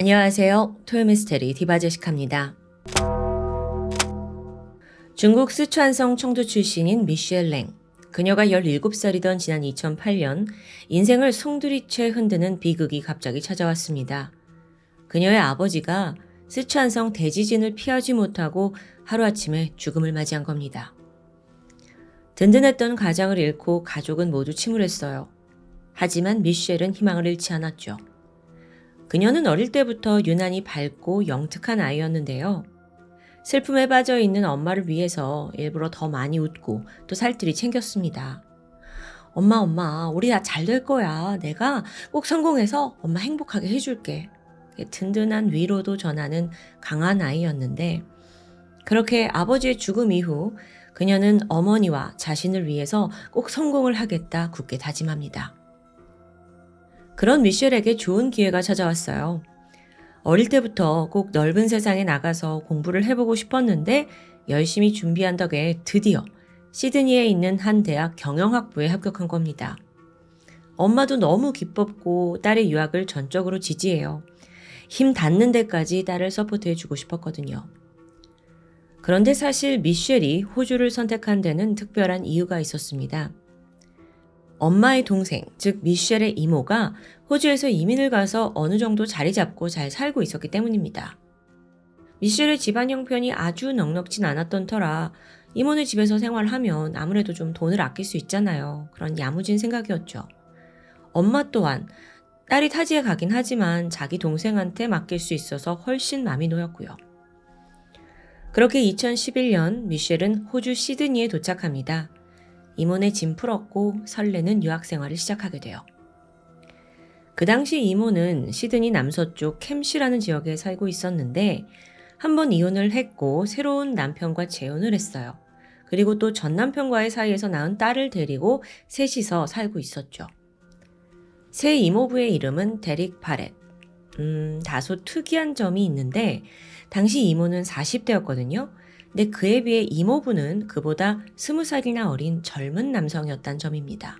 안녕하세요. 토요미스테리 디바제시카입니다. 중국 쓰촨성 청도 출신인 미셸 랭. 그녀가 17살이던 지난 2008년 인생을 송두리째 흔드는 비극이 갑자기 찾아왔습니다. 그녀의 아버지가 쓰촨성 대지진을 피하지 못하고 하루아침에 죽음을 맞이한 겁니다. 든든했던 가장을 잃고 가족은 모두 침울했어요. 하지만 미셸은 희망을 잃지 않았죠. 그녀는 어릴 때부터 유난히 밝고 영특한 아이였는데요. 슬픔에 빠져 있는 엄마를 위해서 일부러 더 많이 웃고 또 살뜰히 챙겼습니다. 엄마, 우리 다 잘 될 거야. 내가 꼭 성공해서 엄마 행복하게 해줄게. 든든한 위로도 전하는 강한 아이였는데, 그렇게 아버지의 죽음 이후 그녀는 어머니와 자신을 위해서 꼭 성공을 하겠다 굳게 다짐합니다. 그런 미셸에게 좋은 기회가 찾아왔어요. 어릴 때부터 꼭 넓은 세상에 나가서 공부를 해보고 싶었는데 열심히 준비한 덕에 드디어 시드니에 있는 한 대학 경영학부에 합격한 겁니다. 엄마도 너무 기뻤고 딸의 유학을 전적으로 지지해요. 힘 닿는 데까지 딸을 서포트해주고 싶었거든요. 그런데 사실 미셸이 호주를 선택한 데는 특별한 이유가 있었습니다. 엄마의 동생, 즉 미셸의 이모가 호주에서 이민을 가서 어느 정도 자리 잡고 잘 살고 있었기 때문입니다. 미셸의 집안 형편이 아주 넉넉진 않았던 터라 이모네 집에서 생활하면 아무래도 좀 돈을 아낄 수 있잖아요. 그런 야무진 생각이었죠. 엄마 또한 딸이 타지에 가긴 하지만 자기 동생한테 맡길 수 있어서 훨씬 마음이 놓였고요. 그렇게 2011년 미셸은 호주 시드니에 도착합니다. 이모네 짐 풀었고 설레는 유학생활을 시작하게 돼요. 그 당시 이모는 시드니 남서쪽 캠시라는 지역에 살고 있었는데 한 번 이혼을 했고 새로운 남편과 재혼을 했어요. 그리고 또 전 남편과의 사이에서 낳은 딸을 데리고 셋이서 살고 있었죠. 새 이모부의 이름은 데릭 파렛. 다소 특이한 점이 있는데 당시 이모는 40대였거든요. 근데 그에 비해 이모부는 그보다 20살이나 어린 젊은 남성이었다는 점입니다.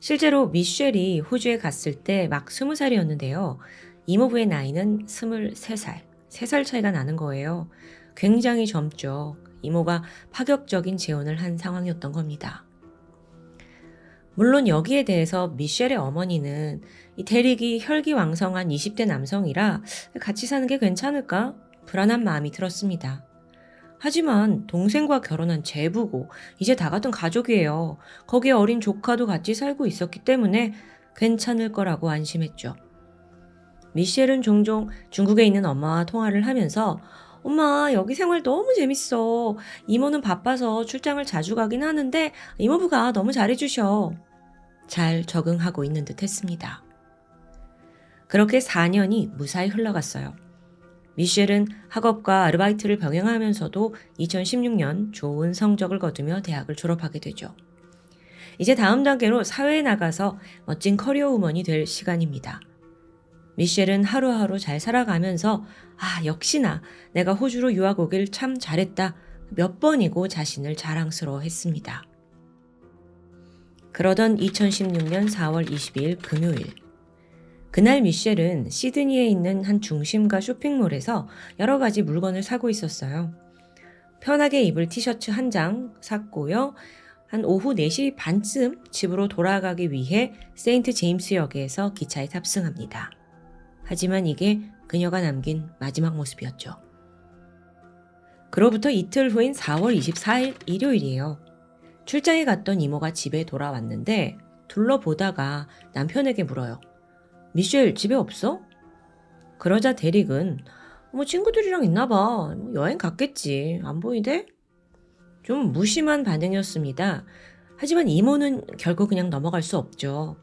실제로 미셸이 호주에 갔을 때 막 20살이었는데요. 이모부의 나이는 23살, 3살 차이가 나는 거예요. 굉장히 젊죠. 이모가 파격적인 재혼을 한 상황이었던 겁니다. 물론 여기에 대해서 미셸의 어머니는 이 데릭이 혈기왕성한 20대 남성이라 같이 사는 게 괜찮을까? 불안한 마음이 들었습니다. 하지만 동생과 결혼한 제부고 이제 다 같은 가족이에요. 거기에 어린 조카도 같이 살고 있었기 때문에 괜찮을 거라고 안심했죠. 미셸은 종종 중국에 있는 엄마와 통화를 하면서 엄마 여기 생활 너무 재밌어. 이모는 바빠서 출장을 자주 가긴 하는데 이모부가 너무 잘해주셔. 잘 적응하고 있는 듯 했습니다. 그렇게 4년이 무사히 흘러갔어요. 미셸은 학업과 아르바이트를 병행하면서도 2016년 좋은 성적을 거두며 대학을 졸업하게 되죠. 이제 다음 단계로 사회에 나가서 멋진 커리어 우먼이 될 시간입니다. 미셸은 하루하루 잘 살아가면서 역시나 내가 호주로 유학 오길 참 잘했다 몇 번이고 자신을 자랑스러워했습니다. 그러던 2016년 4월 22일 금요일 그날 미셸은 시드니에 있는 한 중심가 쇼핑몰에서 여러 가지 물건을 사고 있었어요. 편하게 입을 티셔츠 한 장 샀고요. 한 오후 4시 반쯤 집으로 돌아가기 위해 세인트 제임스역에서 기차에 탑승합니다. 하지만 이게 그녀가 남긴 마지막 모습이었죠. 그로부터 이틀 후인 4월 24일 일요일이에요. 출장에 갔던 이모가 집에 돌아왔는데 둘러보다가 남편에게 물어요. 미셸 집에 없어? 그러자 데릭은 친구들이랑 있나 봐. 여행 갔겠지. 안 보이대? 좀 무심한 반응이었습니다. 하지만 이모는 결국 그냥 넘어갈 수 없죠.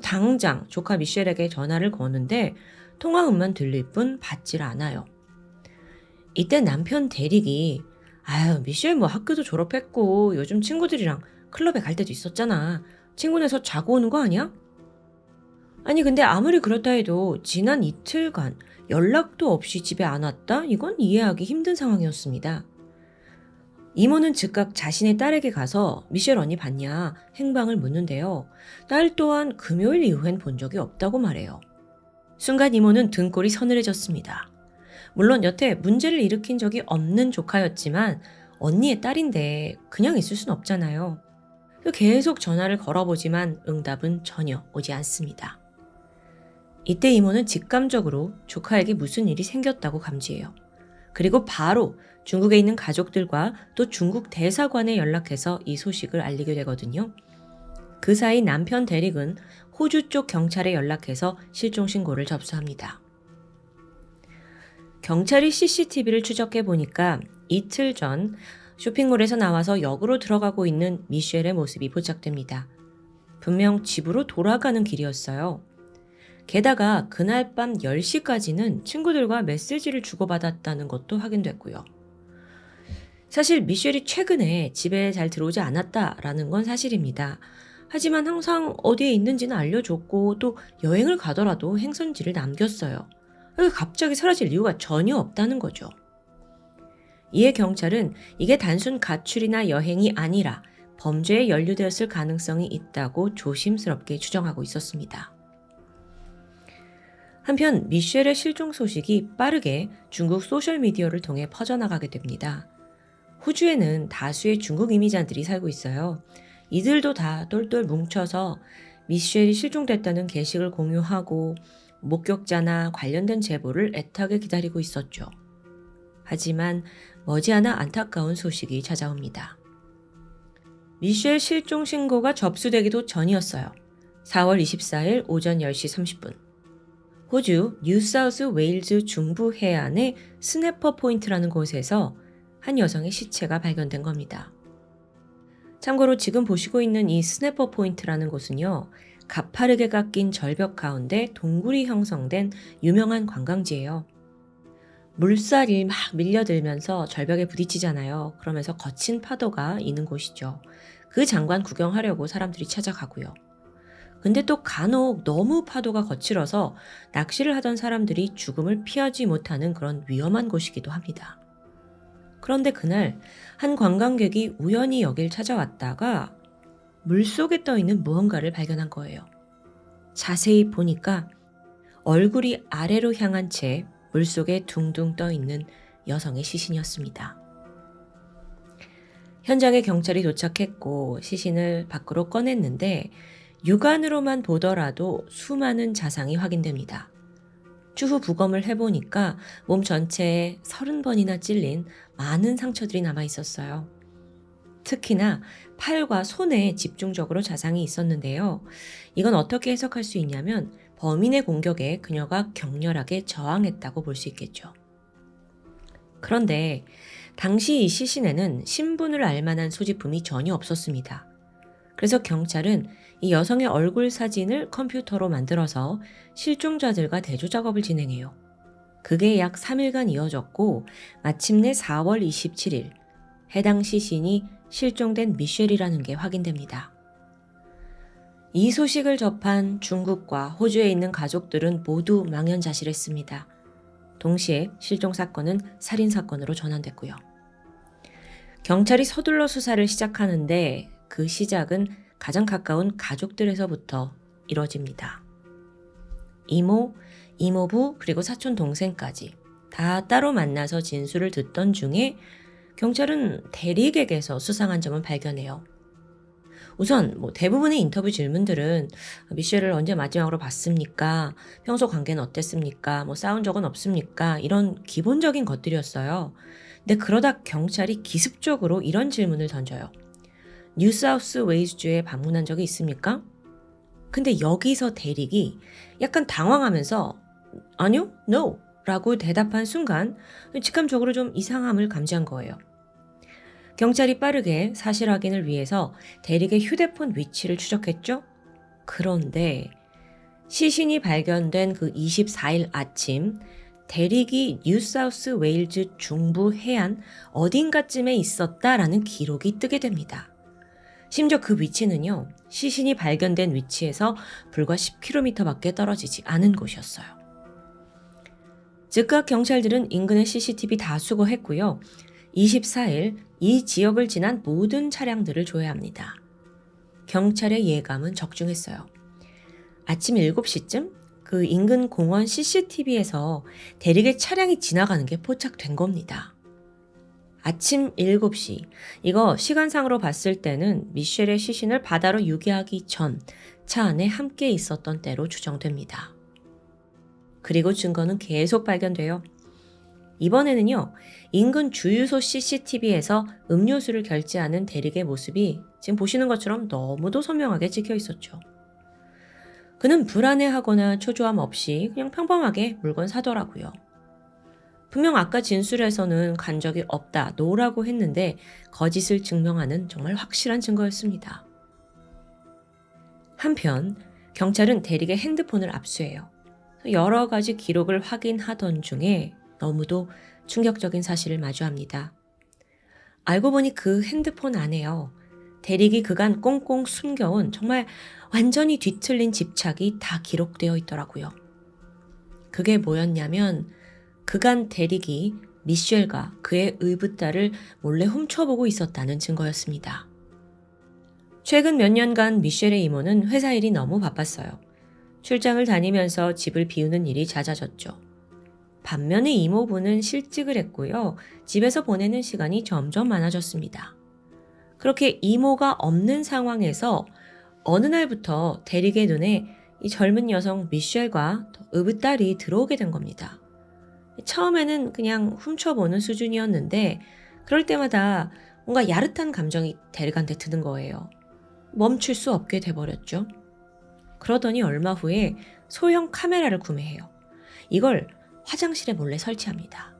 당장 조카 미셸에게 전화를 거는데 통화음만 들릴 뿐 받질 않아요. 이때 남편 데릭이 미셸 학교도 졸업했고 요즘 친구들이랑 클럽에 갈 때도 있었잖아. 친구네서 자고 오는 거 아니야? 아니 근데 아무리 그렇다 해도 지난 이틀간 연락도 없이 집에 안 왔다? 이건 이해하기 힘든 상황이었습니다. 이모는 즉각 자신의 딸에게 가서 미셸 언니 봤냐 행방을 묻는데요. 딸 또한 금요일 이후엔 본 적이 없다고 말해요. 순간 이모는 등골이 서늘해졌습니다. 물론 여태 문제를 일으킨 적이 없는 조카였지만 언니의 딸인데 그냥 있을 순 없잖아요. 계속 전화를 걸어보지만 응답은 전혀 오지 않습니다. 이때 이모는 직감적으로 조카에게 무슨 일이 생겼다고 감지해요. 그리고 바로 중국에 있는 가족들과 또 중국 대사관에 연락해서 이 소식을 알리게 되거든요. 그 사이 남편 대릭은 호주 쪽 경찰에 연락해서 실종 신고를 접수합니다. 경찰이 CCTV를 추적해 보니까 이틀 전 쇼핑몰에서 나와서 역으로 들어가고 있는 미셸의 모습이 포착됩니다. 분명 집으로 돌아가는 길이었어요. 게다가 그날 밤 10시까지는 친구들과 메시지를 주고받았다는 것도 확인됐고요. 사실 미셸이 최근에 집에 잘 들어오지 않았다라는 건 사실입니다. 하지만 항상 어디에 있는지는 알려줬고 또 여행을 가더라도 행선지를 남겼어요. 갑자기 사라질 이유가 전혀 없다는 거죠. 이에 경찰은 이게 단순 가출이나 여행이 아니라 범죄에 연루되었을 가능성이 있다고 조심스럽게 추정하고 있었습니다. 한편 미셸의 실종 소식이 빠르게 중국 소셜미디어를 통해 퍼져나가게 됩니다. 호주에는 다수의 중국 이민자들이 살고 있어요. 이들도 다 똘똘 뭉쳐서 미셸이 실종됐다는 게시글 공유하고 목격자나 관련된 제보를 애타게 기다리고 있었죠. 하지만 머지않아 안타까운 소식이 찾아옵니다. 미셸 실종 신고가 접수되기도 전이었어요. 4월 24일 오전 10시 30분. 호주 뉴사우스 웨일즈 중부 해안의 스냅퍼 포인트라는 곳에서 한 여성의 시체가 발견된 겁니다. 참고로 지금 보시고 있는 이 스냅퍼 포인트라는 곳은요, 가파르게 깎인 절벽 가운데 동굴이 형성된 유명한 관광지예요. 물살이 막 밀려들면서 절벽에 부딪히잖아요. 그러면서 거친 파도가 있는 곳이죠. 그 장관 구경하려고 사람들이 찾아가고요. 근데 또 간혹 너무 파도가 거칠어서 낚시를 하던 사람들이 죽음을 피하지 못하는 그런 위험한 곳이기도 합니다. 그런데 그날 한 관광객이 우연히 여길 찾아왔다가 물속에 떠있는 무언가를 발견한 거예요. 자세히 보니까 얼굴이 아래로 향한 채 물속에 둥둥 떠있는 여성의 시신이었습니다. 현장에 경찰이 도착했고 시신을 밖으로 꺼냈는데 육안으로만 보더라도 수많은 자상이 확인됩니다. 추후 부검을 해보니까 몸 전체에 30번이나 찔린 많은 상처들이 남아 있었어요. 특히나 팔과 손에 집중적으로 자상이 있었는데요. 이건 어떻게 해석할 수 있냐면 범인의 공격에 그녀가 격렬하게 저항했다고 볼 수 있겠죠. 그런데 당시 이 시신에는 신분을 알 만한 소지품이 전혀 없었습니다. 그래서 경찰은 이 여성의 얼굴 사진을 컴퓨터로 만들어서 실종자들과 대조 작업을 진행해요. 그게 약 3일간 이어졌고 마침내 4월 27일 해당 시신이 실종된 미셸이라는 게 확인됩니다. 이 소식을 접한 중국과 호주에 있는 가족들은 모두 망연자실했습니다. 동시에 실종 사건은 살인 사건으로 전환됐고요. 경찰이 서둘러 수사를 시작하는데 그 시작은 가장 가까운 가족들에서부터 이뤄집니다. 이모, 이모부 그리고 사촌 동생까지 다 따로 만나서 진술을 듣던 중에 경찰은 대릭에게서 수상한 점을 발견해요. 우선 대부분의 인터뷰 질문들은 미셸을 언제 마지막으로 봤습니까? 평소 관계는 어땠습니까? 싸운 적은 없습니까? 이런 기본적인 것들이었어요. 근데 그러다 경찰이 기습적으로 이런 질문을 던져요. 뉴사우스 웨일즈주에 방문한 적이 있습니까? 근데 여기서 대릭이 약간 당황하면서 아니요, no 라고 대답한 순간 직감적으로 좀 이상함을 감지한 거예요. 경찰이 빠르게 사실 확인을 위해서 대릭의 휴대폰 위치를 추적했죠. 그런데 시신이 발견된 그 24일 아침 대릭이 뉴사우스 웨일즈 중부 해안 어딘가쯤에 있었다라는 기록이 뜨게 됩니다. 심지어 그 위치는요, 시신이 발견된 위치에서 불과 10km밖에 떨어지지 않은 곳이었어요. 즉각 경찰들은 인근의 CCTV 다 수거했고요. 24일 이 지역을 지난 모든 차량들을 조회합니다. 경찰의 예감은 적중했어요. 아침 7시쯤 그 그 인근 공원 CCTV에서 대릭의 차량이 지나가는 게 포착된 겁니다. 아침 7시. 이거 시간상으로 봤을 때는 미셸의 시신을 바다로 유기하기 전 차 안에 함께 있었던 때로 추정됩니다. 그리고 증거는 계속 발견돼요. 이번에는요, 인근 주유소 CCTV에서 음료수를 결제하는 대릭의 모습이 지금 보시는 것처럼 너무도 선명하게 찍혀 있었죠. 그는 불안해하거나 초조함 없이 그냥 평범하게 물건 사더라고요. 분명 아까 진술에서는 간 적이 없다, 노라고 했는데 거짓을 증명하는 정말 확실한 증거였습니다. 한편 경찰은 대릭의 핸드폰을 압수해요. 여러 가지 기록을 확인하던 중에 너무도 충격적인 사실을 마주합니다. 알고 보니 그 핸드폰 안에요. 대릭이 그간 꽁꽁 숨겨온 정말 완전히 뒤틀린 집착이 다 기록되어 있더라고요. 그게 뭐였냐면 그간 대릭이 미셸과 그의 의붓딸을 몰래 훔쳐보고 있었다는 증거였습니다. 최근 몇 년간 미셸의 이모는 회사 일이 너무 바빴어요. 출장을 다니면서 집을 비우는 일이 잦아졌죠. 반면에 이모부는 실직을 했고요. 집에서 보내는 시간이 점점 많아졌습니다. 그렇게 이모가 없는 상황에서 어느 날부터 대릭의 눈에 이 젊은 여성 미셸과 의붓딸이 들어오게 된 겁니다. 처음에는 그냥 훔쳐보는 수준이었는데 그럴 때마다 뭔가 야릇한 감정이 대릭한테 드는 거예요. 멈출 수 없게 돼버렸죠. 그러더니 얼마 후에 소형 카메라를 구매해요. 이걸 화장실에 몰래 설치합니다.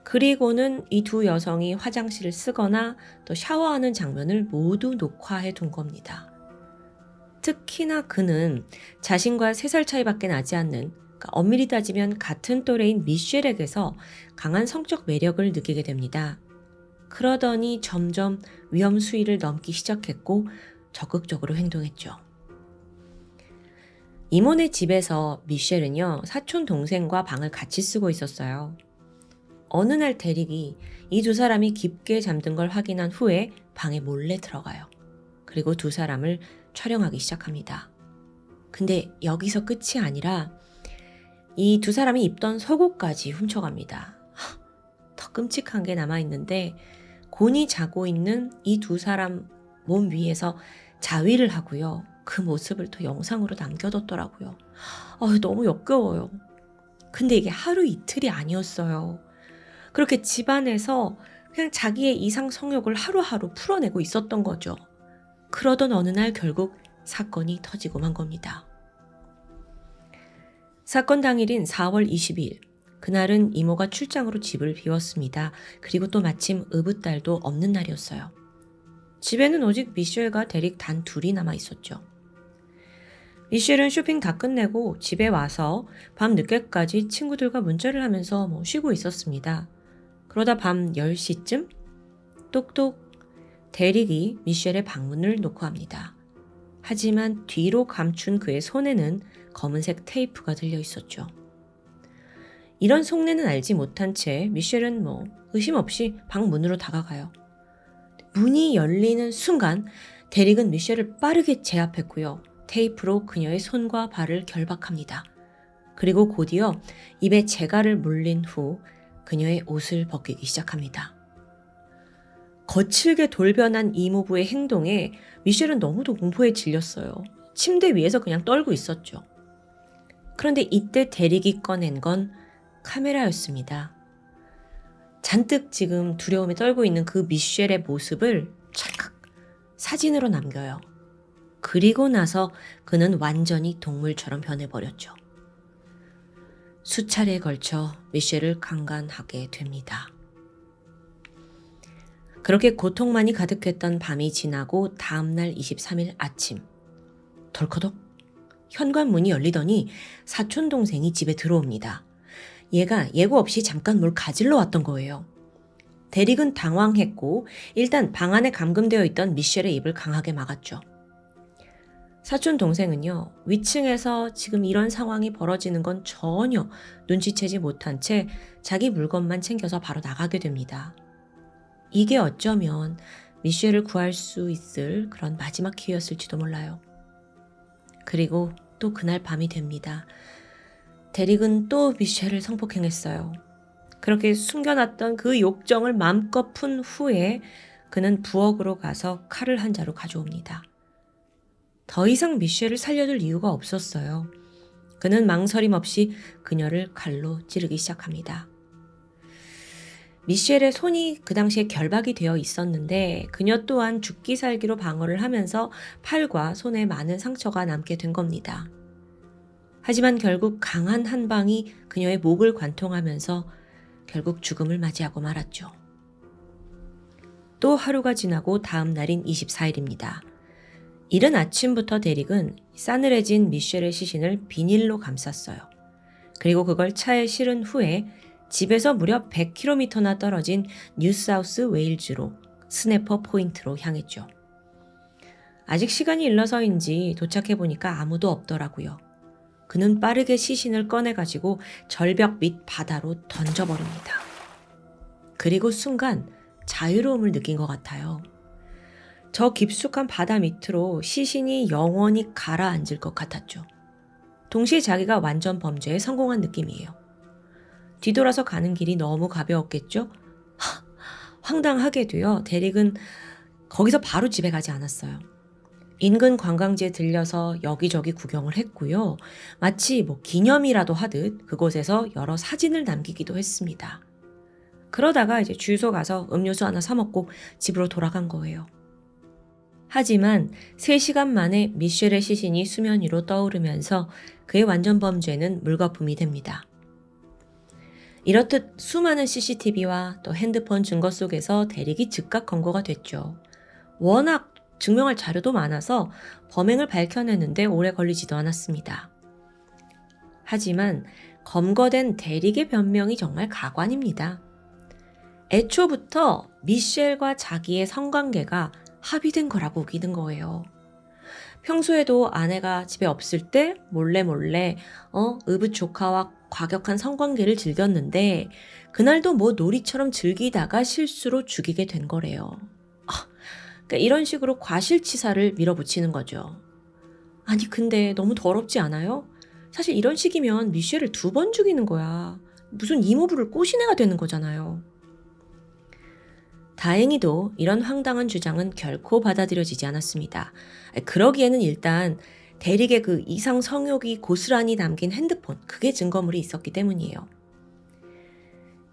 그리고는 이 두 여성이 화장실을 쓰거나 또 샤워하는 장면을 모두 녹화해 둔 겁니다. 특히나 그는 자신과 3살 차이밖에 나지 않는, 그러니까 엄밀히 따지면 같은 또래인 미셸에게서 강한 성적 매력을 느끼게 됩니다. 그러더니 점점 위험 수위를 넘기 시작했고 적극적으로 행동했죠. 이모네 집에서 미셸은요, 사촌 동생과 방을 같이 쓰고 있었어요. 어느 날 대릭이 이 두 사람이 깊게 잠든 걸 확인한 후에 방에 몰래 들어가요. 그리고 두 사람을 촬영하기 시작합니다. 근데 여기서 끝이 아니라 이 두 사람이 입던 속옷까지 훔쳐갑니다. 더 끔찍한 게 남아있는데 곤히 자고 있는 이 두 사람 몸 위에서 자위를 하고요. 그 모습을 또 영상으로 남겨뒀더라고요. 너무 역겨워요. 근데 이게 하루 이틀이 아니었어요. 그렇게 집안에서 그냥 자기의 이상 성욕을 하루하루 풀어내고 있었던 거죠. 그러던 어느 날 결국 사건이 터지고 만 겁니다. 사건 당일인 4월 22일. 그날은 이모가 출장으로 집을 비웠습니다. 그리고 또 마침 의붓딸도 없는 날이었어요. 집에는 오직 미셸과 대릭 단 둘이 남아 있었죠. 미셸은 쇼핑 다 끝내고 집에 와서 밤 늦게까지 친구들과 문자를 하면서 쉬고 있었습니다. 그러다 밤 10시쯤 똑똑 대릭이 미셸의 방문을 노크합니다. 하지만 뒤로 감춘 그의 손에는 검은색 테이프가 들려 있었죠. 이런 속내는 알지 못한 채 미셸은 의심 없이 방문으로 다가가요. 문이 열리는 순간 대릭은 미셸을 빠르게 제압했고요. 테이프로 그녀의 손과 발을 결박합니다. 그리고 곧이어 입에 재갈을 물린 후 그녀의 옷을 벗기기 시작합니다. 거칠게 돌변한 이모부의 행동에 미셸은 너무도 공포에 질렸어요. 침대 위에서 그냥 떨고 있었죠. 그런데 이때 대릭이 꺼낸 건 카메라였습니다. 잔뜩 지금 두려움에 떨고 있는 그 미셸의 모습을 찰칵 사진으로 남겨요. 그리고 나서 그는 완전히 동물처럼 변해버렸죠. 수차례에 걸쳐 미셸을 강간하게 됩니다. 그렇게 고통만이 가득했던 밤이 지나고 다음날 23일 아침 덜커덕 현관문이 열리더니 사촌 동생이 집에 들어옵니다. 얘가 예고 없이 잠깐 뭘 가지러 왔던 거예요. 대릭은 당황했고 일단 방 안에 감금되어 있던 미셸의 입을 강하게 막았죠. 사촌 동생은요, 위층에서 지금 이런 상황이 벌어지는 건 전혀 눈치채지 못한 채 자기 물건만 챙겨서 바로 나가게 됩니다. 이게 어쩌면 미셸을 구할 수 있을 그런 마지막 기회였을지도 몰라요. 그리고 또 그날 밤이 됩니다. 데릭은 또 미셸을 성폭행했어요. 그렇게 숨겨놨던 그 욕정을 마음껏 푼 후에 그는 부엌으로 가서 칼을 한 자루 가져옵니다. 더 이상 미셸을 살려둘 이유가 없었어요. 그는 망설임 없이 그녀를 칼로 찌르기 시작합니다. 미셸의 손이 그 당시에 결박이 되어 있었는데 그녀 또한 죽기 살기로 방어를 하면서 팔과 손에 많은 상처가 남게 된 겁니다. 하지만 결국 강한 한 방이 그녀의 목을 관통하면서 결국 죽음을 맞이하고 말았죠. 또 하루가 지나고 다음 날인 24일입니다. 이른 아침부터 데릭은 싸늘해진 미셸의 시신을 비닐로 감쌌어요. 그리고 그걸 차에 실은 후에 집에서 무려 100km나 떨어진 뉴사우스 웨일즈로 스네퍼 포인트로 향했죠. 아직 시간이 일러서인지 도착해보니까 아무도 없더라고요. 그는 빠르게 시신을 꺼내가지고 절벽 밑 바다로 던져버립니다. 그리고 순간 자유로움을 느낀 것 같아요. 저 깊숙한 바다 밑으로 시신이 영원히 가라앉을 것 같았죠. 동시에 자기가 완전 범죄에 성공한 느낌이에요. 뒤돌아서 가는 길이 너무 가벼웠겠죠? 황당하게도요. 데릭은 거기서 바로 집에 가지 않았어요. 인근 관광지에 들려서 여기저기 구경을 했고요. 마치 기념이라도 하듯 그곳에서 여러 사진을 남기기도 했습니다. 그러다가 이제 주유소 가서 음료수 하나 사 먹고 집으로 돌아간 거예요. 하지만 3시간 만에 미셸의 시신이 수면 위로 떠오르면서 그의 완전 범죄는 물거품이 됩니다. 이렇듯 수많은 CCTV와 또 핸드폰 증거 속에서 데릭이 즉각 검거가 됐죠. 워낙 증명할 자료도 많아서 범행을 밝혀내는데 오래 걸리지도 않았습니다. 하지만 검거된 데릭의 변명이 정말 가관입니다. 애초부터 미셸과 자기의 성관계가 합의된 거라고 우기는 거예요. 평소에도 아내가 집에 없을 때 몰래 의붓 조카와 과격한 성관계를 즐겼는데 그날도 놀이처럼 즐기다가 실수로 죽이게 된 거래요. 그러니까 이런 식으로 과실치사를 밀어붙이는 거죠. 아니 근데 너무 더럽지 않아요? 사실 이런 식이면 미셸을 2번 죽이는 거야. 무슨 이모부를 꼬신 애가 되는 거잖아요. 다행히도 이런 황당한 주장은 결코 받아들여지지 않았습니다. 그러기에는 일단 데릭의 그 이상 성욕이 고스란히 담긴 핸드폰, 그게 증거물이 있었기 때문이에요.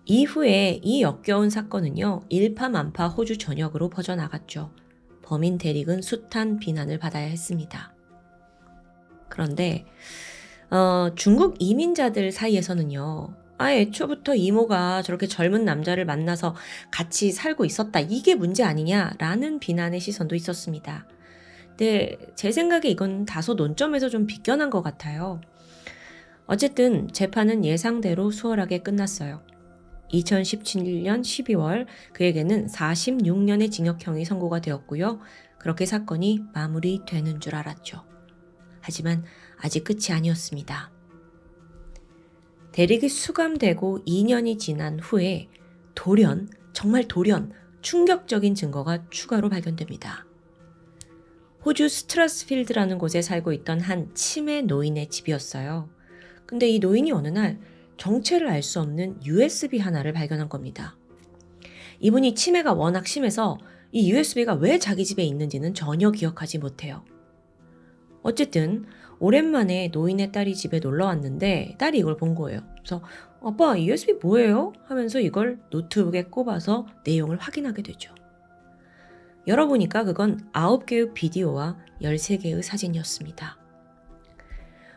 이후에 이 역겨운 사건은요, 일파만파 호주 전역으로 퍼져나갔죠. 범인 데릭은 숱한 비난을 받아야 했습니다. 그런데 중국 이민자들 사이에서는요, 애초부터 이모가 저렇게 젊은 남자를 만나서 같이 살고 있었다, 이게 문제 아니냐라는 비난의 시선도 있었습니다. 근데 제 생각에 이건 다소 논점에서 좀 비껴난 것 같아요. 어쨌든 재판은 예상대로 수월하게 끝났어요. 2017년 12월 그에게는 46년의 징역형이 선고가 되었고요. 그렇게 사건이 마무리되는 줄 알았죠. 하지만 아직 끝이 아니었습니다. 데릭이 수감되고 2년이 지난 후에 정말 돌연 충격적인 증거가 추가로 발견됩니다. 호주 스트라스필드라는 곳에 살고 있던 한 치매 노인의 집이었어요. 근데 이 노인이 어느 날 정체를 알 수 없는 USB 하나를 발견한 겁니다. 이분이 치매가 워낙 심해서 이 USB가 왜 자기 집에 있는지는 전혀 기억하지 못해요. 어쨌든 오랜만에 노인의 딸이 집에 놀러 왔는데 딸이 이걸 본 거예요. 그래서 아빠, 이 USB 뭐예요? 하면서 이걸 노트북에 꼽아서 내용을 확인하게 되죠. 열어보니까 그건 9개의 비디오와 13개의 사진이었습니다.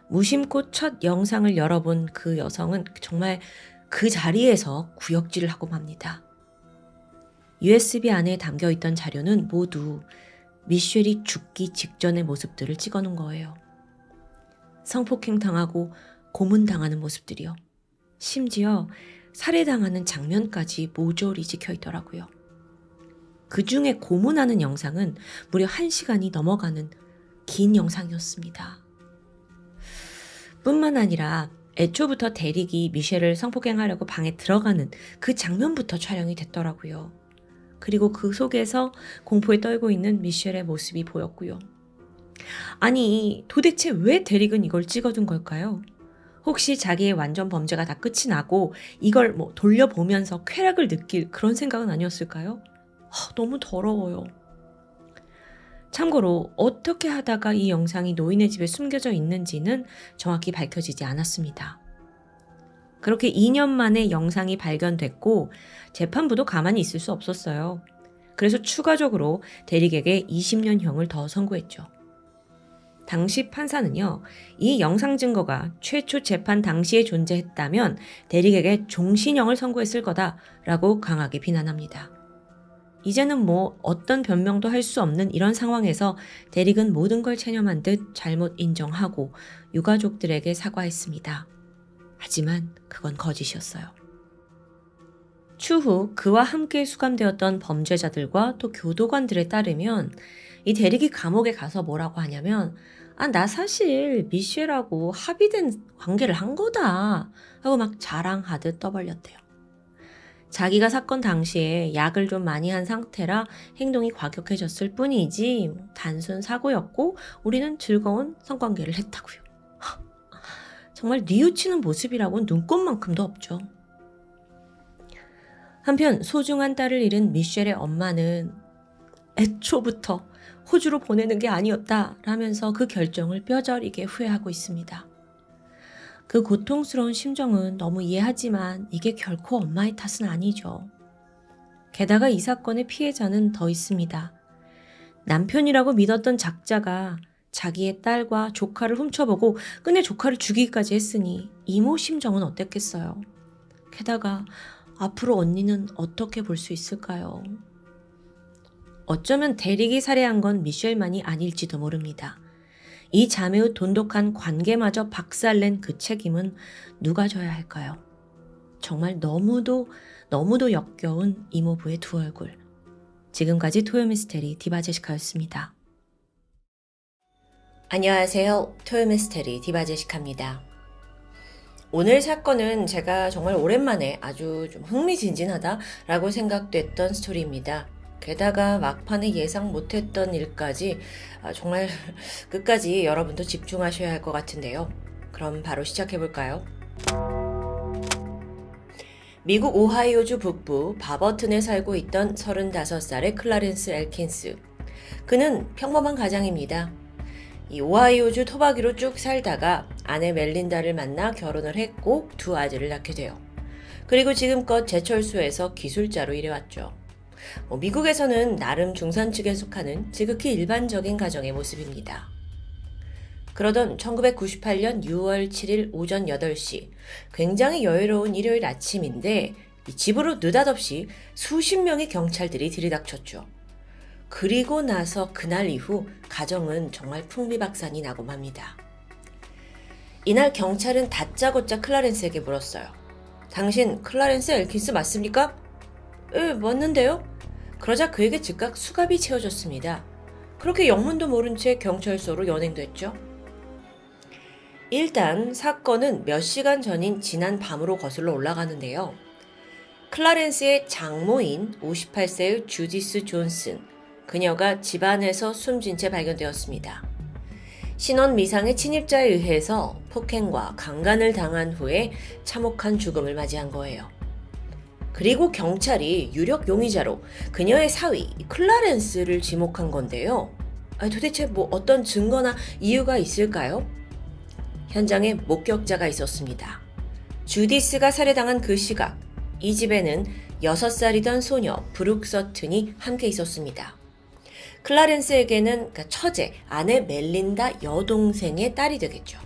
무심코 첫 영상을 열어본 그 여성은 정말 그 자리에서 구역질을 하고 맙니다. USB 안에 담겨있던 자료는 모두 미셸이 죽기 직전의 모습들을 찍어놓은 거예요. 성폭행 당하고 고문당하는 모습들이요. 심지어 살해당하는 장면까지 모조리 찍혀있더라고요. 그 중에 고문하는 영상은 무려 1시간이 넘어가는 긴 영상이었습니다. 뿐만 아니라 애초부터 데릭이 미셸을 성폭행하려고 방에 들어가는 그 장면부터 촬영이 됐더라고요. 그리고 그 속에서 공포에 떨고 있는 미셸의 모습이 보였고요. 아니, 도대체 왜 데릭은 이걸 찍어둔 걸까요? 혹시 자기의 완전 범죄가 다 끝이 나고 이걸 돌려보면서 쾌락을 느낄 그런 생각은 아니었을까요? 너무 더러워요. 참고로 어떻게 하다가 이 영상이 노인의 집에 숨겨져 있는지는 정확히 밝혀지지 않았습니다. 그렇게 2년 만에 영상이 발견됐고 재판부도 가만히 있을 수 없었어요. 그래서 추가적으로 대릭에게 20년형을 더 선고했죠. 당시 판사는요, 이 영상 증거가 최초 재판 당시에 존재했다면 대릭에게 종신형을 선고했을 거다라고 강하게 비난합니다. 이제는 어떤 변명도 할 수 없는 이런 상황에서 대릭은 모든 걸 체념한 듯 잘못 인정하고 유가족들에게 사과했습니다. 하지만 그건 거짓이었어요. 추후 그와 함께 수감되었던 범죄자들과 또 교도관들에 따르면 이 대릭이 감옥에 가서 뭐라고 하냐면 나 사실 미셸하고 합의된 관계를 한 거다 하고 막 자랑하듯 떠벌렸대요. 자기가 사건 당시에 약을 좀 많이 한 상태라 행동이 과격해졌을 뿐이지 단순 사고였고 우리는 즐거운 성관계를 했다고요. 정말 뉘우치는 모습이라고는 눈꼽만큼도 없죠. 한편 소중한 딸을 잃은 미셸의 엄마는 애초부터 호주로 보내는 게 아니었다라면서 그 결정을 뼈저리게 후회하고 있습니다. 그 고통스러운 심정은 너무 이해하지만 이게 결코 엄마의 탓은 아니죠. 게다가 이 사건의 피해자는 더 있습니다. 남편이라고 믿었던 작자가 자기의 딸과 조카를 훔쳐보고 끝내 조카를 죽이기까지 했으니 이모 심정은 어땠겠어요. 게다가 앞으로 언니는 어떻게 볼 수 있을까요? 어쩌면 대릭이 살해한 건 미셸만이 아닐지도 모릅니다. 이 자매의 돈독한 관계마저 박살낸 그 책임은 누가 져야 할까요? 정말 너무도 역겨운 이모부의 두 얼굴. 지금까지 토요미스테리 디바제시카였습니다. 안녕하세요. 토요미스테리 디바제시카입니다. 오늘 사건은 제가 정말 오랜만에 아주 좀 흥미진진하다라고 생각됐던 스토리입니다. 게다가 막판에 예상 못했던 일까지 정말 끝까지 여러분도 집중하셔야 할 것 같은데요. 그럼 바로 시작해볼까요? 미국 오하이오주 북부 바버튼에 살고 있던 35살의 클라렌스 엘킨스. 그는 평범한 가장입니다. 이 오하이오주 토바기로 쭉 살다가 아내 멜린다를 만나 결혼을 했고 두 아들을 낳게 돼요. 그리고 지금껏 제철소에서 기술자로 일해왔죠. 미국에서는 나름 중산층에 속하는 지극히 일반적인 가정의 모습입니다. 그러던 1998년 6월 7일 오전 8시, 굉장히 여유로운 일요일 아침인데 집으로 느닷없이 수십 명의 경찰들이 들이닥쳤죠. 그리고 나서 그날 이후 가정은 정말 풍비박산이 나고 맙니다. 이날 경찰은 다짜고짜 클라렌스에게 물었어요. 당신 클라렌스 엘킨스 맞습니까? 예, 맞는데요? 그러자 그에게 즉각 수갑이 채워졌습니다. 그렇게 영문도 모른 채 경찰서로 연행됐죠. 일단 사건은 몇 시간 전인 지난 밤으로 거슬러 올라가는데요. 클라렌스의 장모인 58세의 주디스 존슨, 그녀가 집안에서 숨진 채 발견되었습니다. 신원 미상의 친입자에 의해서 폭행과 강간을 당한 후에 참혹한 죽음을 맞이한 거예요. 그리고 경찰이 유력 용의자로 그녀의 사위 클라렌스를 지목한 건데요. 도대체 어떤 증거나 이유가 있을까요? 현장에 목격자가 있었습니다. 주디스가 살해당한 그 시각, 이 집에는 6살이던 소녀 브룩 서튼이 함께 있었습니다. 클라렌스에게는 처제, 아내 멜린다 여동생의 딸이 되겠죠.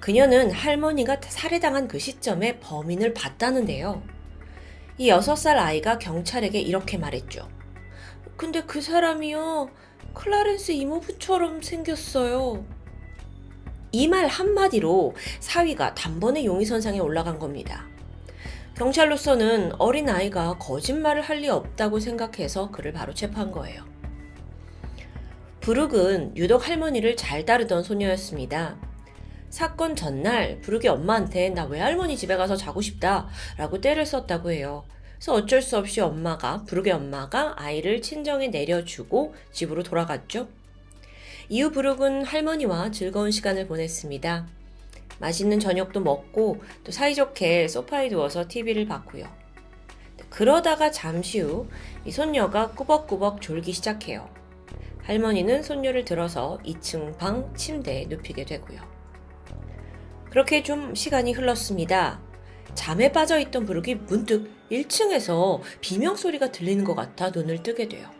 그녀는 할머니가 살해당한 그 시점에 범인을 봤다는데요. 이 6살 아이가 경찰에게 이렇게 말했죠. 근데 그 사람이요, 클라렌스 이모부처럼 생겼어요. 이 말 한마디로 사위가 단번에 용의선상에 올라간 겁니다. 경찰로서는 어린 아이가 거짓말을 할 리 없다고 생각해서 그를 바로 체포한 거예요. 브룩은 유독 할머니를 잘 따르던 소녀였습니다. 사건 전날 브룩이 엄마한테 나 외할머니 집에 가서 자고 싶다 라고 떼를 썼다고 해요. 그래서 어쩔 수 없이 브룩의 엄마가 아이를 친정에 내려주고 집으로 돌아갔죠. 이후 브룩은 할머니와 즐거운 시간을 보냈습니다. 맛있는 저녁도 먹고 또 사이좋게 소파에 누워서 TV를 봤고요. 그러다가 잠시 후 이 손녀가 꾸벅꾸벅 졸기 시작해요. 할머니는 손녀를 들어서 2층 방 침대에 눕히게 되고요. 그렇게 좀 시간이 흘렀습니다. 잠에 빠져있던 부르기 문득 1층에서 비명소리가 들리는 것 같아 눈을 뜨게 돼요.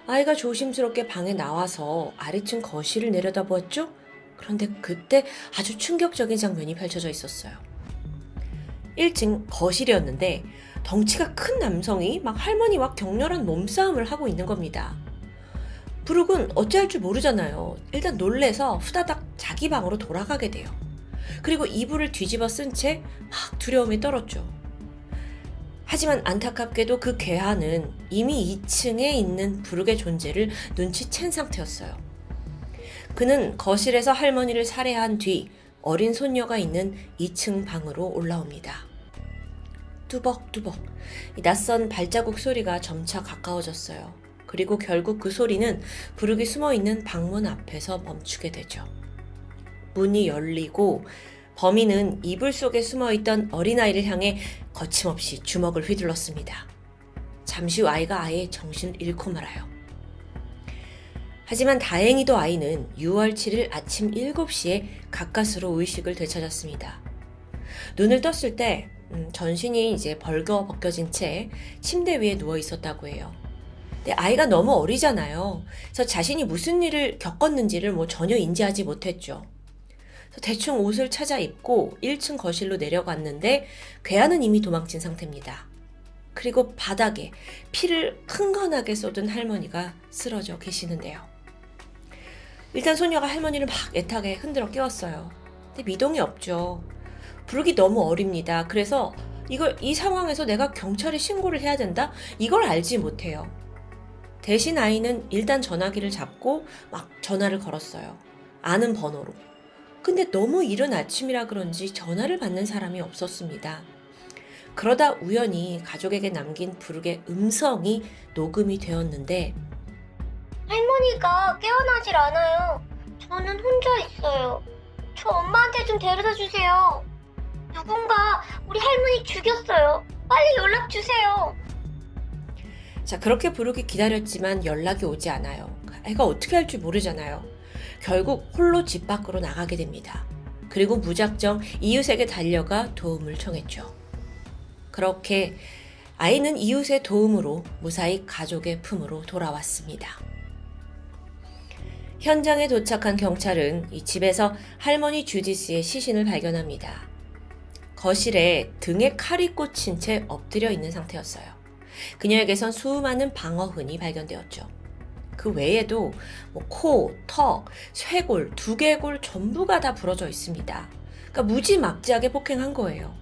아이가 조심스럽게 방에 나와서 아래층 거실을 내려다보았죠? 그런데 그때 아주 충격적인 장면이 펼쳐져 있었어요. 1층 거실이었는데 덩치가 큰 남성이 막 할머니와 격렬한 몸싸움을 하고 있는 겁니다. 부룩은 어찌할 줄 모르잖아요. 일단 놀래서 후다닥 자기 방으로 돌아가게 돼요. 그리고 이불을 뒤집어 쓴 채 막 두려움에 떨었죠. 하지만 안타깝게도 그 괴한은 이미 2층에 있는 부룩의 존재를 눈치챈 상태였어요. 그는 거실에서 할머니를 살해한 뒤 어린 손녀가 있는 2층 방으로 올라옵니다. 뚜벅뚜벅 낯선 발자국 소리가 점차 가까워졌어요. 그리고 결국 그 소리는 부룩이 숨어있는 방문 앞에서 멈추게 되죠. 문이 열리고 범인은 이불 속에 숨어있던 어린아이를 향해 거침없이 주먹을 휘둘렀습니다. 잠시 후 아이가 아예 정신을 잃고 말아요. 하지만 다행히도 아이는 6월 7일 아침 7시에 가까스로 의식을 되찾았습니다. 눈을 떴을 때 전신이 이제 벌거벗겨진 채 침대 위에 누워 있었다고 해요. 근데 아이가 너무 어리잖아요. 그래서 자신이 무슨 일을 겪었는지를 전혀 인지하지 못했죠. 그래서 대충 옷을 찾아 입고 1층 거실로 내려갔는데 괴한은 이미 도망친 상태입니다. 그리고 바닥에 피를 흥건하게 쏟은 할머니가 쓰러져 계시는데요. 일단 소녀가 할머니를 막 애타게 흔들어 깨웠어요. 근데 미동이 없죠. 부룩이 너무 어립니다. 그래서 이 상황에서 내가 경찰에 신고를 해야 된다? 이걸 알지 못해요. 대신 아이는 일단 전화기를 잡고 막 전화를 걸었어요. 아는 번호로. 근데 너무 이른 아침이라 그런지 전화를 받는 사람이 없었습니다. 그러다 우연히 가족에게 남긴 부룩의 음성이 녹음이 되었는데 할머니가 깨어나질 않아요. 저는 혼자 있어요. 저 엄마한테 좀 데려다 주세요. 누군가 우리 할머니 죽였어요. 빨리 연락 주세요. 자, 그렇게 부룩이 기다렸지만 연락이 오지 않아요. 애가 어떻게 할 줄 모르잖아요. 결국 홀로 집 밖으로 나가게 됩니다. 그리고 무작정 이웃에게 달려가 도움을 청했죠. 그렇게 아이는 이웃의 도움으로 무사히 가족의 품으로 돌아왔습니다. 현장에 도착한 경찰은 이 집에서 할머니 주디스의 시신을 발견합니다. 거실에 등에 칼이 꽂힌 채 엎드려 있는 상태였어요. 그녀에게선 수많은 방어흔이 발견되었죠. 그 외에도 코, 턱, 쇄골, 두개골 전부가 다 부러져 있습니다. 그러니까 무지막지하게 폭행한 거예요.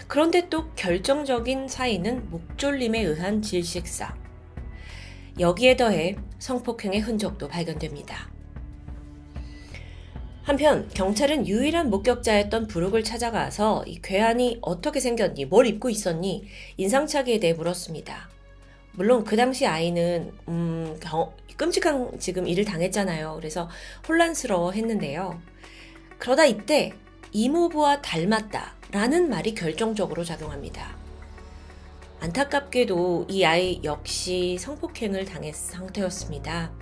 그런데 또 결정적인 사인은 목졸림에 의한 질식사. 여기에 더해 성폭행의 흔적도 발견됩니다. 한편 경찰은 유일한 목격자였던 부룩을 찾아가서 이 괴한이 어떻게 생겼니, 뭘 입고 있었니, 인상착의에 대해 물었습니다. 물론 그 당시 아이는 끔찍한 지금 일을 당했잖아요. 그래서 혼란스러워 했는데요. 그러다 이때 이모부와 닮았다라는 말이 결정적으로 작용합니다. 안타깝게도 이 아이 역시 성폭행을 당했 상태였습니다.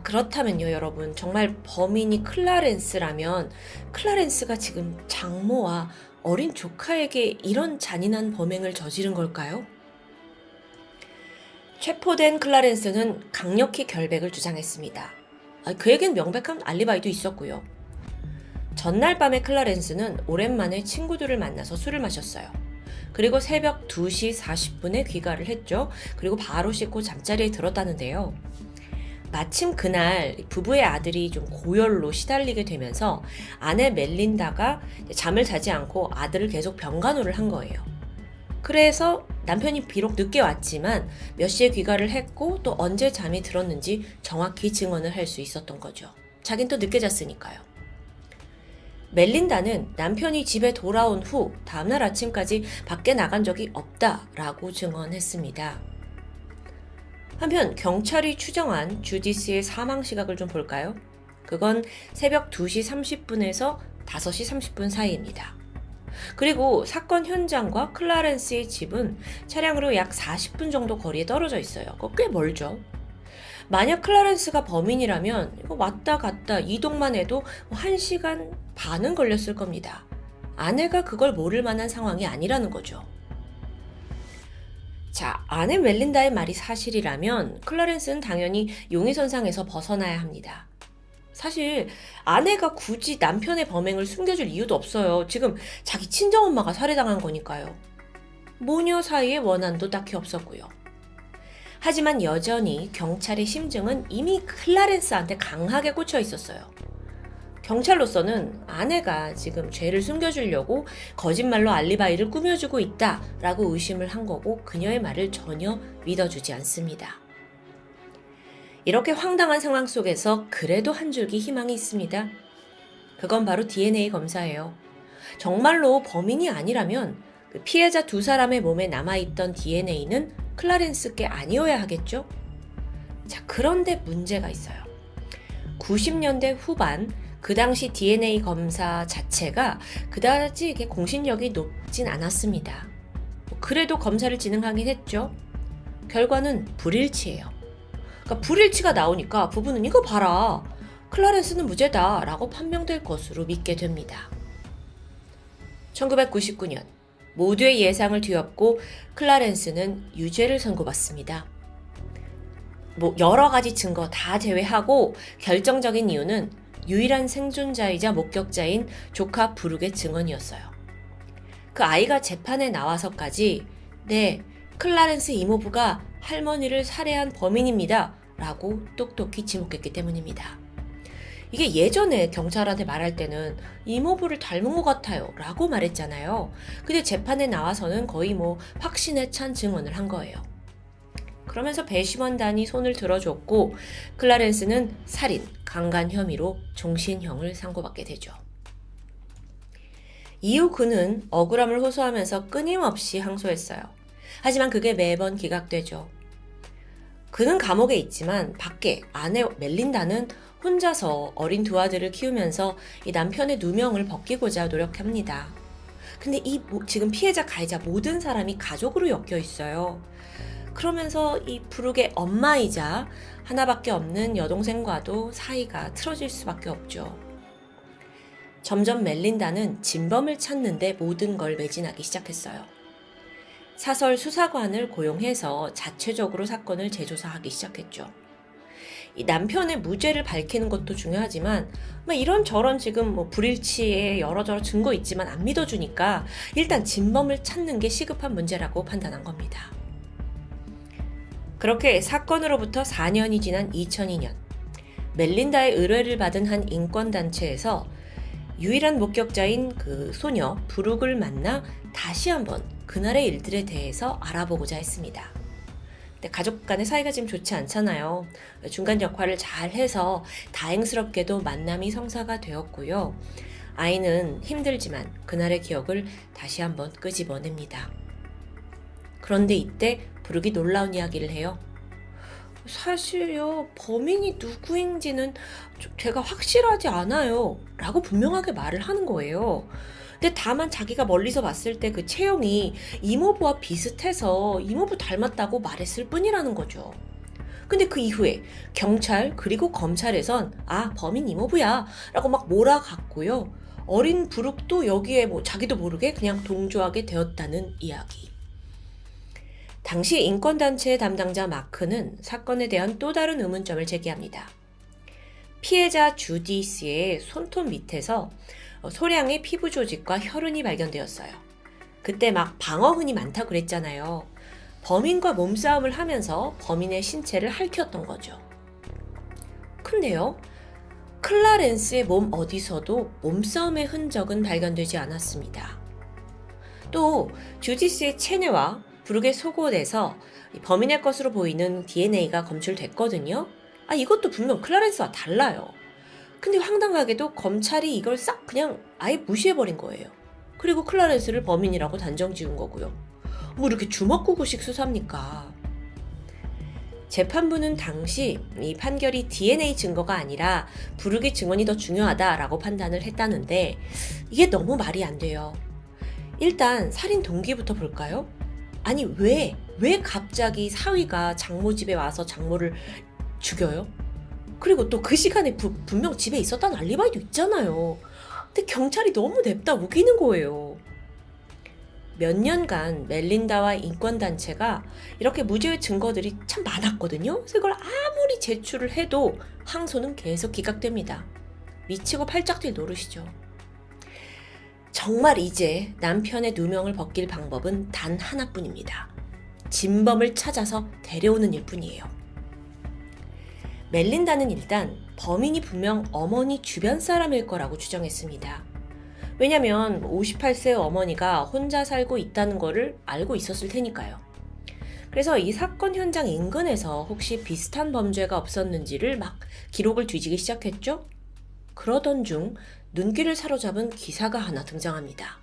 그렇다면요, 여러분, 정말 범인이 클라렌스라면 클라렌스가 지금 장모와 어린 조카에게 이런 잔인한 범행을 저지른 걸까요? 체포된 클라렌스는 강력히 결백을 주장했습니다. 그에겐 명백한 알리바이도 있었고요. 전날 밤에 클라렌스는 오랜만에 친구들을 만나서 술을 마셨어요. 그리고 새벽 2시 40분에 귀가를 했죠. 그리고 바로 씻고 잠자리에 들었다는데요. 마침 그날 부부의 아들이 좀 고열로 시달리게 되면서 아내 멜린다가 잠을 자지 않고 아들을 계속 병간호를 한 거예요. 그래서 남편이 비록 늦게 왔지만 몇 시에 귀가를 했고 또 언제 잠이 들었는지 정확히 증언을 할 수 있었던 거죠. 자긴 또 늦게 잤으니까요. 멜린다는 남편이 집에 돌아온 후 다음날 아침까지 밖에 나간 적이 없다라고 증언했습니다. 한편 경찰이 추정한 주디스의 사망 시각을 좀 볼까요? 그건 새벽 2시 30분에서 5시 30분 사이입니다. 그리고 사건 현장과 클라렌스의 집은 차량으로 약 40분 정도 거리에 떨어져 있어요. 그거 꽤 멀죠. 만약 클라렌스가 범인이라면 이거 왔다 갔다 이동만 해도 1시간 반은 걸렸을 겁니다. 아내가 그걸 모를 만한 상황이 아니라는 거죠. 자, 아내 멜린다의 말이 사실이라면 클라렌스는 당연히 용의선상에서 벗어나야 합니다. 사실 아내가 굳이 남편의 범행을 숨겨줄 이유도 없어요. 지금 자기 친정엄마가 살해당한 거니까요. 모녀 사이의 원한도 딱히 없었고요. 하지만 여전히 경찰의 심증은 이미 클라렌스한테 강하게 꽂혀 있었어요. 경찰로서는 아내가 지금 죄를 숨겨주려고 거짓말로 알리바이를 꾸며주고 있다라고 의심을 한 거고 그녀의 말을 전혀 믿어주지 않습니다. 이렇게 황당한 상황 속에서 그래도 한 줄기 희망이 있습니다. 그건 바로 DNA 검사예요. 정말로 범인이 아니라면 그 피해자 2사람의 몸에 남아있던 DNA는 클라렌스 게 아니어야 하겠죠? 자, 그런데 문제가 있어요. 90년대 후반 그 당시 DNA 검사 자체가 그다지 이게 공신력이 높진 않았습니다. 그래도 검사를 진행하긴 했죠. 결과는 불일치예요. 그러니까 불일치가 나오니까 부부는 이거 봐라, 클라렌스는 무죄다 라고 판명될 것으로 믿게 됩니다. 1999년 모두의 예상을 뒤엎고 클라렌스는 유죄를 선고받습니다. 여러 가지 증거 다 제외하고 결정적인 이유는 유일한 생존자이자 목격자인 조카 브룩의 증언이었어요. 그 아이가 재판에 나와서까지 네, 클라렌스 이모부가 할머니를 살해한 범인입니다 라고 똑똑히 지목했기 때문입니다. 이게 예전에 경찰한테 말할 때는 이모부를 닮은 것 같아요 라고 말했잖아요. 근데 재판에 나와서는 거의 확신에 찬 증언을 한 거예요. 그러면서 배심원단이 손을 들어줬고 클라렌스는 살인, 강간 혐의로 종신형을 선고받게 되죠. 이후 그는 억울함을 호소하면서 끊임없이 항소했어요. 하지만 그게 매번 기각되죠. 그는 감옥에 있지만 밖에 아내 멜린다는 혼자서 어린 2아들을 키우면서 이 남편의 누명을 벗기고자 노력합니다. 근데 지금 피해자 가해자 모든 사람이 가족으로 엮여 있어요. 그러면서 이 브룩의 엄마이자 하나밖에 없는 여동생과도 사이가 틀어질 수밖에 없죠. 점점 멜린다는 진범을 찾는데 모든 걸 매진하기 시작했어요. 사설 수사관을 고용해서 자체적으로 사건을 재조사하기 시작했죠. 이 남편의 무죄를 밝히는 것도 중요하지만 이런저런 지금 불일치에 여러저러 증거 있지만 안 믿어주니까 일단 진범을 찾는 게 시급한 문제라고 판단한 겁니다. 그렇게 사건으로부터 4년이 지난 2002년 멜린다의 의뢰를 받은 한 인권단체에서 유일한 목격자인 그 소녀 브룩을 만나 다시 한번 그날의 일들에 대해서 알아보고자 했습니다. 근데 가족 간의 사이가 지금 좋지 않잖아요. 중간 역할을 잘 해서 다행스럽게도 만남이 성사가 되었고요. 아이는 힘들지만 그날의 기억을 다시 한번 끄집어냅니다. 그런데 이때 브룩이 놀라운 이야기를 해요. 사실요, 범인이 누구인지는 제가 확실하지 않아요 라고 분명하게 말을 하는 거예요. 근데 다만 자기가 멀리서 봤을 때 그 체형이 이모부와 비슷해서 이모부 닮았다고 말했을 뿐이라는 거죠. 근데 그 이후에 경찰 그리고 검찰에선 범인 이모부야 라고 막 몰아갔고요. 어린 브룩도 여기에 자기도 모르게 그냥 동조하게 되었다는 이야기. 당시 인권단체 담당자 마크는 사건에 대한 또 다른 의문점을 제기합니다. 피해자 주디스의 손톱 밑에서 소량의 피부 조직과 혈흔이 발견되었어요. 그때 막 방어흔이 많다고 그랬잖아요. 범인과 몸싸움을 하면서 범인의 신체를 핥혔던 거죠. 근데요, 클라렌스의 몸 어디서도 몸싸움의 흔적은 발견되지 않았습니다. 또 주디스의 체내와 브룩의 속옷에서 범인의 것으로 보이는 DNA가 검출됐거든요. 이것도 분명 클라렌스와 달라요. 근데 황당하게도 검찰이 이걸 싹 그냥 아예 무시해버린 거예요. 그리고 클라렌스를 범인이라고 단정 지은 거고요. 이렇게 주먹구구식 수사입니까? 재판부는 당시 이 판결이 DNA 증거가 아니라 부르기 증언이 더 중요하다라고 판단을 했다는데 이게 너무 말이 안 돼요. 일단 살인 동기부터 볼까요? 아니 왜 갑자기 사위가 장모 집에 와서 장모를 죽여요? 그리고 또 그 시간에 분명 집에 있었다는 알리바이도 있잖아요. 근데 경찰이 너무 냅다 우기는 거예요. 몇 년간 멜린다와 인권단체가 이렇게 무죄의 증거들이 참 많았거든요. 그래서 이걸 아무리 제출을 해도 항소는 계속 기각됩니다. 미치고 팔짝 뛸 노릇이죠. 정말 이제 남편의 누명을 벗길 방법은 단 하나뿐입니다. 진범을 찾아서 데려오는 일뿐이에요. 멜린다는 일단 범인이 분명 어머니 주변 사람일 거라고 주장했습니다. 왜냐면 58세 어머니가 혼자 살고 있다는 거를 알고 있었을 테니까요. 그래서 이 사건 현장 인근에서 혹시 비슷한 범죄가 없었는지를 막 기록을 뒤지기 시작했죠. 그러던 중 눈길을 사로잡은 기사가 하나 등장합니다.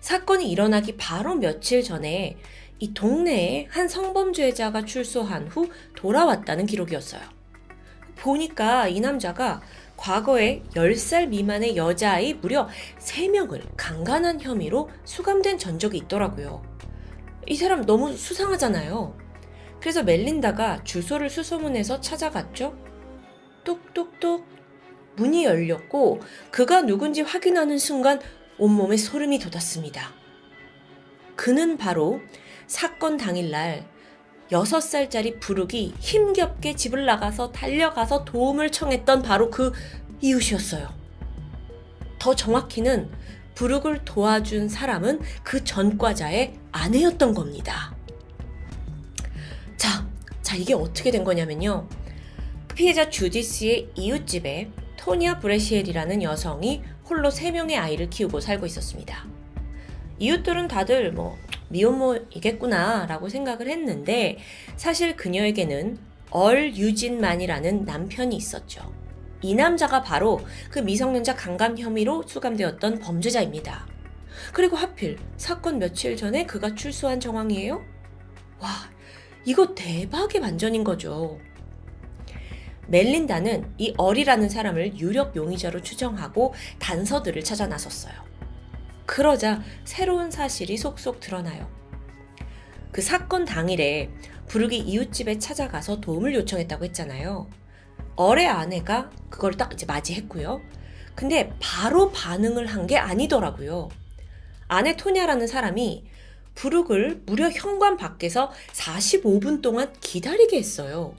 사건이 일어나기 바로 며칠 전에 이 동네에 한 성범죄자가 출소한 후 돌아왔다는 기록이었어요. 보니까 이 남자가 과거에 10살 미만의 여자아이 무려 3명을 강간한 혐의로 수감된 전적이 있더라고요. 이 사람 너무 수상하잖아요. 그래서 멜린다가 주소를 수소문해서 찾아갔죠. 똑똑똑 문이 열렸고 그가 누군지 확인하는 순간 온몸에 소름이 돋았습니다. 그는 바로 사건 당일날 6살짜리 부르기 힘겹게 집을 나가서 달려가서 도움을 청했던 바로 그 이웃이었어요. 더 정확히는 부르기를 도와준 사람은 그 전과자의 아내였던 겁니다. 자 이게 어떻게 된 거냐면요. 피해자 주디스의 이웃집에 토니아 브레시엘이라는 여성이 홀로 3명의 아이를 키우고 살고 있었습니다. 이웃들은 다들 미혼모이겠구나 라고 생각을 했는데 사실 그녀에게는 얼 유진만이라는 남편이 있었죠. 이 남자가 바로 그 미성년자 강간 혐의로 수감되었던 범죄자입니다. 그리고 하필 사건 며칠 전에 그가 출소한 정황이에요? 와, 이거 대박의 반전인 거죠. 멜린다는 이 얼이라는 사람을 유력 용의자로 추정하고 단서들을 찾아 나섰어요. 그러자 새로운 사실이 속속 드러나요. 그 사건 당일에 부르기 이웃집에 찾아가서 도움을 요청했다고 했잖아요. 얼의 아내가 그걸 딱 이제 맞이했고요. 근데 바로 반응을 한 게 아니더라고요. 아내 토니아라는 사람이 부르기를 무려 현관 밖에서 45분 동안 기다리게 했어요.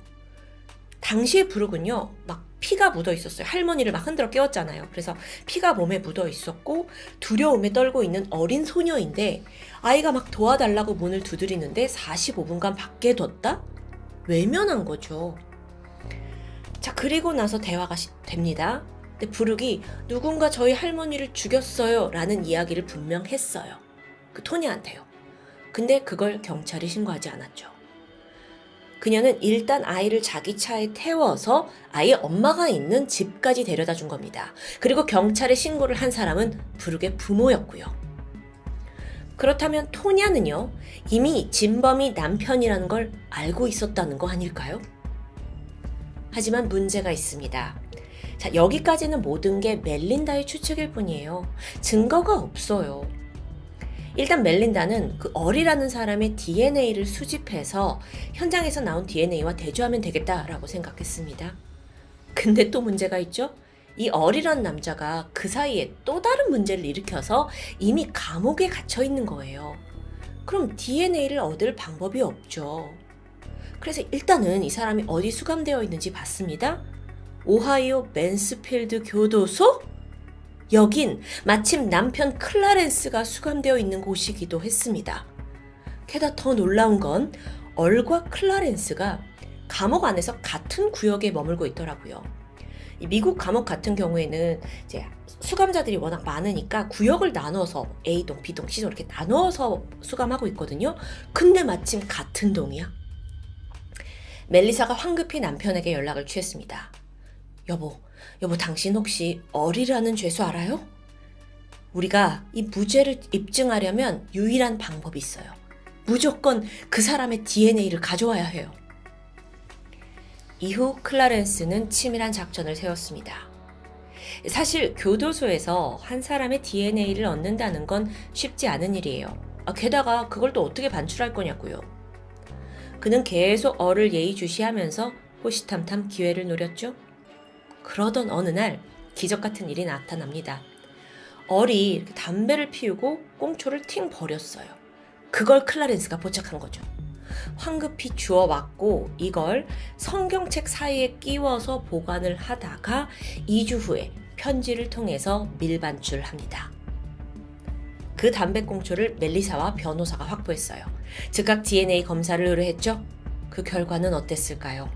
당시에 부르기는요, 막 피가 묻어 있었어요. 할머니를 막 흔들어 깨웠잖아요. 그래서 피가 몸에 묻어 있었고 두려움에 떨고 있는 어린 소녀인데 아이가 막 도와달라고 문을 두드리는데 45분간 밖에 뒀다? 외면한 거죠. 자, 그리고 나서 대화가 됩니다. 근데 부르기 누군가 저희 할머니를 죽였어요 라는 이야기를 분명 했어요. 그 토니한테요. 근데 그걸 경찰이 신고하지 않았죠. 그녀는 일단 아이를 자기 차에 태워서 아이의 엄마가 있는 집까지 데려다 준 겁니다. 그리고 경찰에 신고를 한 사람은 부르기의 부모였고요. 그렇다면 토니아는요, 이미 진범이 남편이라는 걸 알고 있었다는 거 아닐까요? 하지만 문제가 있습니다. 자, 여기까지는 모든 게 멜린다의 추측일 뿐이에요. 증거가 없어요. 일단 멜린다는 그 얼이라는 사람의 DNA를 수집해서 현장에서 나온 DNA와 대조하면 되겠다라고 생각했습니다. 근데 또 문제가 있죠? 이 얼이라는 남자가 그 사이에 또 다른 문제를 일으켜서 이미 감옥에 갇혀 있는 거예요. 그럼 DNA를 얻을 방법이 없죠. 그래서 일단은 이 사람이 어디 수감되어 있는지 봤습니다. 오하이오 맨스필드 교도소? 여긴 마침 남편 클라렌스가 수감되어 있는 곳이기도 했습니다. 게다가 더 놀라운 건 얼과 클라렌스가 감옥 안에서 같은 구역에 머물고 있더라고요. 이 미국 감옥 같은 경우에는 이제 수감자들이 워낙 많으니까 구역을 나눠서 A동, B동, C동 이렇게 나눠서 수감하고 있거든요. 근데 마침 같은 동이야. 멜리사가 황급히 남편에게 연락을 취했습니다. 여보 당신 혹시 얼이라는 죄수 알아요? 우리가 이 무죄를 입증하려면 유일한 방법이 있어요. 무조건 그 사람의 DNA를 가져와야 해요. 이후 클라렌스는 치밀한 작전을 세웠습니다. 사실 교도소에서 한 사람의 DNA를 얻는다는 건 쉽지 않은 일이에요. 게다가 그걸 또 어떻게 반출할 거냐고요. 그는 계속 얼을 예의주시하면서 호시탐탐 기회를 노렸죠. 그러던 어느 날 기적 같은 일이 나타납니다. 얼이 이렇게 담배를 피우고 꽁초를 팅 버렸어요. 그걸 클라렌스가 포착한 거죠. 황급히 주워 왔고 이걸 성경책 사이에 끼워서 보관을 하다가 2주 후에 편지를 통해서 밀반출합니다. 그 담배꽁초를 멜리사와 변호사가 확보했어요. 즉각 DNA 검사를 의뢰했죠. 그 결과는 어땠을까요?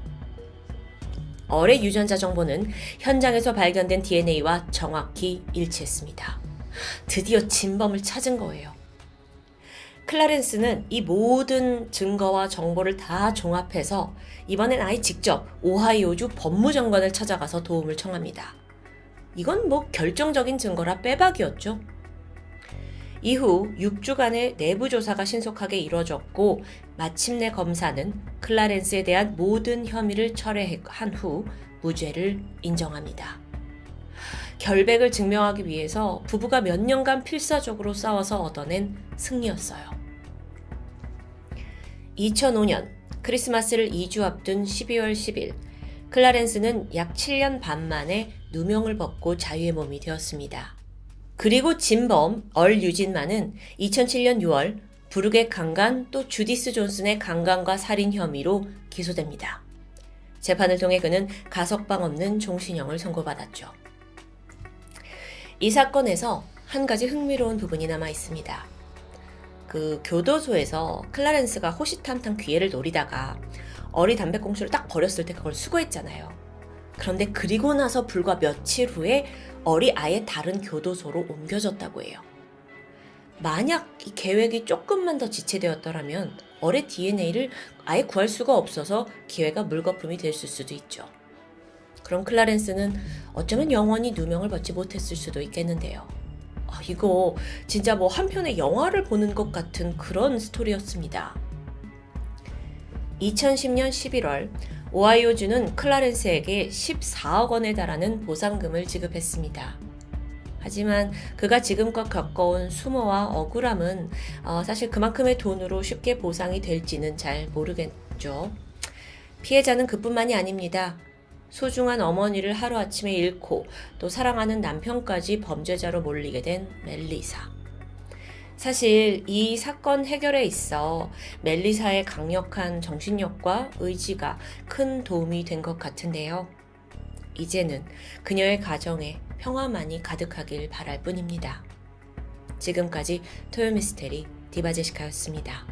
얼의 유전자 정보는 현장에서 발견된 DNA와 정확히 일치했습니다. 드디어 진범을 찾은 거예요. 클라렌스는 이 모든 증거와 정보를 다 종합해서 이번엔 아예 직접 오하이오주 법무장관을 찾아가서 도움을 청합니다. 이건 결정적인 증거라 빼박이었죠. 이후 6주간의 내부 조사가 신속하게 이루어졌고 마침내 검사는 클라렌스에 대한 모든 혐의를 철회한 후 무죄를 인정합니다. 결백을 증명하기 위해서 부부가 몇 년간 필사적으로 싸워서 얻어낸 승리였어요. 2005년 크리스마스를 2주 앞둔 12월 10일 클라렌스는 약 7년 반 만에 누명을 벗고 자유의 몸이 되었습니다. 그리고 진범 얼 유진만은 2007년 6월 부르객 강간 또 주디스 존슨의 강간과 살인 혐의로 기소됩니다. 재판을 통해 그는 가석방 없는 종신형을 선고받았죠. 이 사건에서 한 가지 흥미로운 부분이 남아 있습니다. 그 교도소에서 클라렌스가 호시탐탐 기회를 노리다가 얼이 담배꽁초를 딱 버렸을 때 그걸 수거했잖아요. 그런데 그리고 나서 불과 며칠 후에 얼이 아예 다른 교도소로 옮겨졌다고 해요. 만약 이 계획이 조금만 더 지체되었더라면 얼의 DNA를 아예 구할 수가 없어서 기회가 물거품이 됐을 수도 있죠. 그럼 클라렌스는 어쩌면 영원히 누명을 벗지 못했을 수도 있겠는데요. 이거 진짜 한 편의 영화를 보는 것 같은 그런 스토리였습니다. 2010년 11월 오하이오주는 클라렌스에게 14억 원에 달하는 보상금을 지급했습니다. 하지만 그가 지금껏 겪어온 수모와 억울함은 사실 그만큼의 돈으로 쉽게 보상이 될지는 잘 모르겠죠. 피해자는 그뿐만이 아닙니다. 소중한 어머니를 하루아침에 잃고 또 사랑하는 남편까지 범죄자로 몰리게 된 멜리사. 사실 이 사건 해결에 있어 멜리사의 강력한 정신력과 의지가 큰 도움이 된 것 같은데요. 이제는 그녀의 가정에 평화만이 가득하길 바랄 뿐입니다. 지금까지 토요미스테리 디바제시카였습니다.